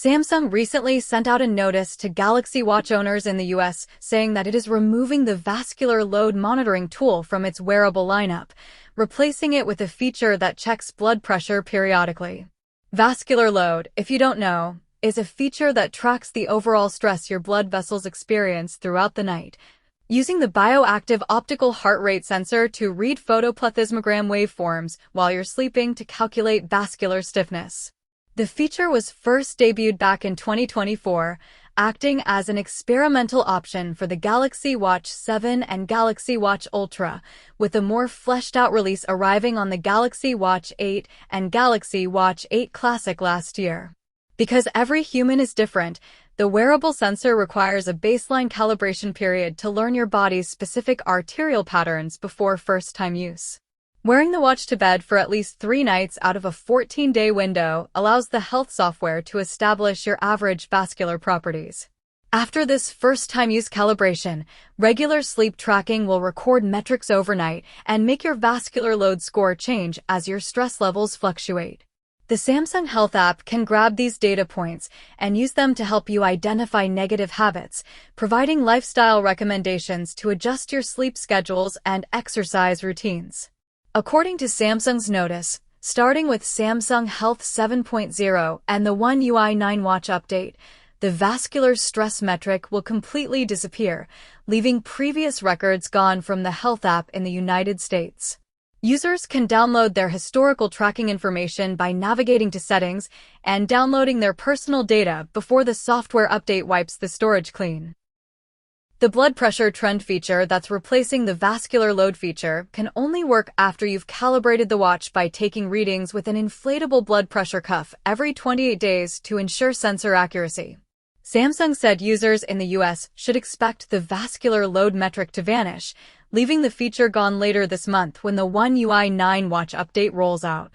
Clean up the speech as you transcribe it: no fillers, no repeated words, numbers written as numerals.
Samsung recently sent out a notice to Galaxy Watch owners in the US saying that it is removing the vascular load monitoring tool from its wearable lineup, replacing it with a feature that checks blood pressure periodically. Vascular load, if you don't know, is a feature that tracks the overall stress your blood vessels experience throughout the night, using the bioactive optical heart rate sensor to read photoplethysmogram waveforms while you're sleeping to calculate vascular stiffness. The feature was first debuted back in 2024, acting as an experimental option for the Galaxy Watch 7 and Galaxy Watch Ultra, with a more fleshed-out release arriving on the Galaxy Watch 8 and Galaxy Watch 8 Classic last year. Because every human is different, the wearable sensor requires a baseline calibration period to learn your body's specific arterial patterns before first-time use. Wearing the watch to bed for at least 3 nights out of a 14-day window allows the health software to establish your average vascular properties. After this first-time use calibration, regular sleep tracking will record metrics overnight and make your vascular load score change as your stress levels fluctuate. The Samsung Health app can grab these data points and use them to help you identify negative habits, providing lifestyle recommendations to adjust your sleep schedules and exercise routines. According to Samsung's notice, starting with Samsung Health 7.0 and the One UI 9 watch update, the vascular stress metric will completely disappear, leaving previous records gone from the Health app in the United States. Users can download their historical tracking information by navigating to Settings and downloading their personal data before the software update wipes the storage clean. The blood pressure trend feature that's replacing the vascular load feature can only work after you've calibrated the watch by taking readings with an inflatable blood pressure cuff every 28 days to ensure sensor accuracy. Samsung said users in the US should expect the vascular load metric to vanish, leaving the feature gone later this month when the One UI 9 watch update rolls out.